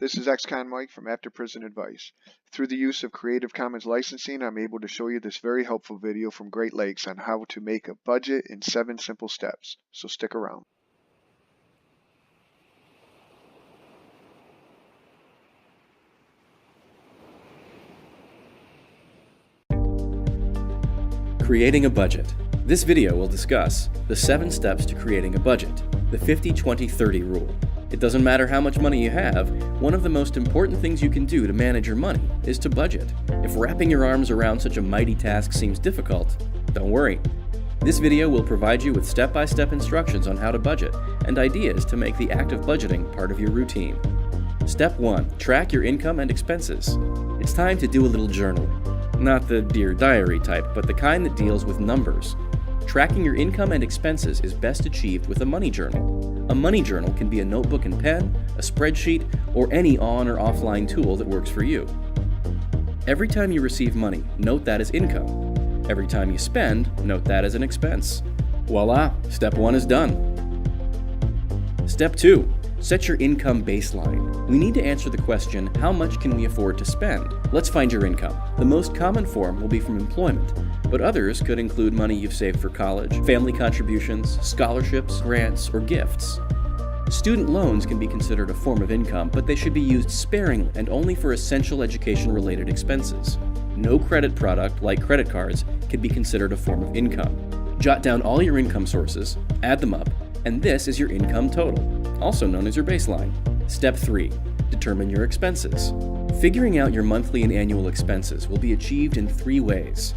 This is ex-con Mike from After Prison Advice. Through the use of Creative Commons licensing, I'm able to show you this very helpful video from Great Lakes on how to make a budget in 7 simple steps. So stick around. Creating a budget. This video will discuss the 7 steps to creating a budget, the 50-20-30 rule. It doesn't matter how much money you have, one of the most important things you can do to manage your money is to budget. If wrapping your arms around such a mighty task seems difficult, don't worry. This video will provide you with step-by-step instructions on how to budget and ideas to make the act of budgeting part of your routine. Step 1. Track your income and expenses. It's time to do a little journaling. Not the Dear Diary type, but the kind that deals with numbers. Tracking your income and expenses is best achieved with a money journal. A money journal can be a notebook and pen, a spreadsheet, or any on or offline tool that works for you. Every time you receive money, note that as income. Every time you spend, note that as an expense. Voila, step 1 is done. Step 2. Set your income baseline. We need to answer the question, how much can we afford to spend? Let's find your income. The most common form will be from employment, but others could include money you've saved for college, family contributions, scholarships, grants, or gifts. Student loans can be considered a form of income, but they should be used sparingly and only for essential education-related expenses. No credit product, like credit cards, can be considered a form of income. Jot down all your income sources, add them up, and this is your income total, also known as your baseline. Step 3. Determine your expenses. Figuring out your monthly and annual expenses will be achieved in 3 ways.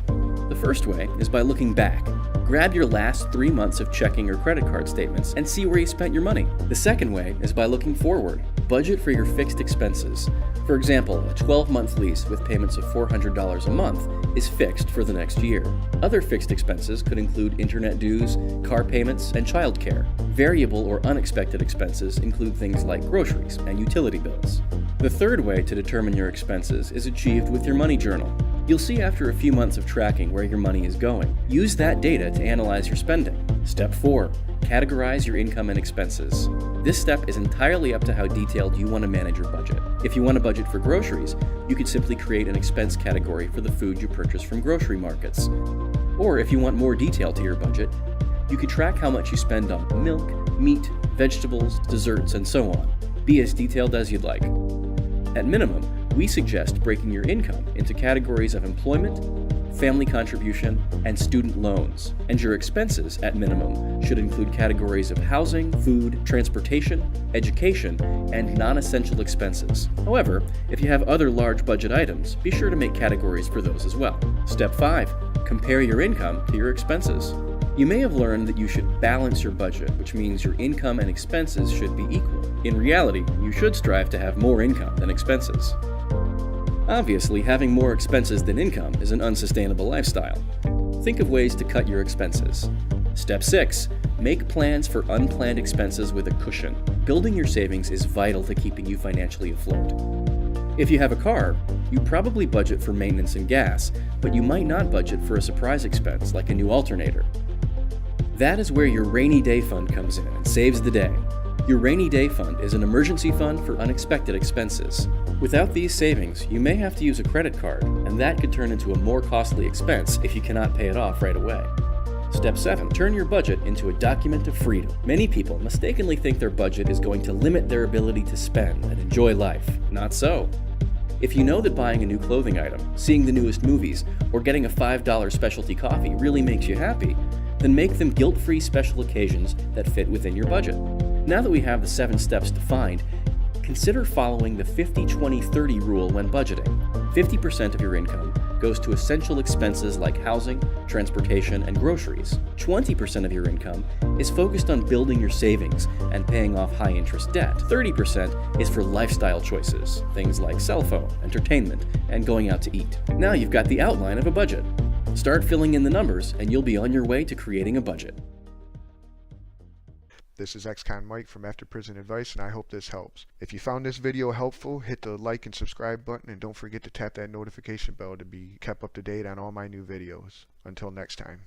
The first way is by looking back. Grab your last 3 months of checking or credit card statements and see where you spent your money. The second way is by looking forward. Budget for your fixed expenses. For example, a 12-month lease with payments of $400 a month is fixed for the next year. Other fixed expenses could include internet dues, car payments, and childcare. Variable or unexpected expenses include things like groceries and utility bills. The third way to determine your expenses is achieved with your money journal. You'll see after a few months of tracking where your money is going. Use that data to analyze your spending. Step 4. Categorize your income and expenses. This step is entirely up to how detailed you want to manage your budget. If you want to budget for groceries, you could simply create an expense category for the food you purchase from grocery markets. Or if you want more detail to your budget, you could track how much you spend on milk, meat, vegetables, desserts, and so on. Be as detailed as you'd like. At minimum, we suggest breaking your income into categories of employment, family contribution, and student loans. And your expenses, at minimum, should include categories of housing, food, transportation, education, and non-essential expenses. However, if you have other large budget items, be sure to make categories for those as well. Step 5. Compare your income to your expenses. You may have learned that you should balance your budget, which means your income and expenses should be equal. In reality, you should strive to have more income than expenses. Obviously, having more expenses than income is an unsustainable lifestyle. Think of ways to cut your expenses. Step 6. Make plans for unplanned expenses with a cushion. Building your savings is vital to keeping you financially afloat. If you have a car, you probably budget for maintenance and gas, but you might not budget for a surprise expense like a new alternator. That is where your rainy day fund comes in and saves the day. Your rainy day fund is an emergency fund for unexpected expenses. Without these savings, you may have to use a credit card, and that could turn into a more costly expense if you cannot pay it off right away. Step 7. Turn your budget into a document of freedom. Many people mistakenly think their budget is going to limit their ability to spend and enjoy life. Not so. If you know that buying a new clothing item, seeing the newest movies, or getting a $5 specialty coffee really makes you happy, then make them guilt-free special occasions that fit within your budget. Now that we have the 7 steps defined, consider following the 50-20-30 rule when budgeting. 50% of your income goes to essential expenses like housing, transportation, and groceries. 20% of your income is focused on building your savings and paying off high-interest debt. 30% is for lifestyle choices, things like cell phone, entertainment, and going out to eat. Now you've got the outline of a budget. Start filling in the numbers, and you'll be on your way to creating a budget. This is ex-con Mike from After Prison Advice, and I hope this helps. If you found this video helpful, hit the like and subscribe button, and don't forget to tap that notification bell to be kept up to date on all my new videos. Until next time.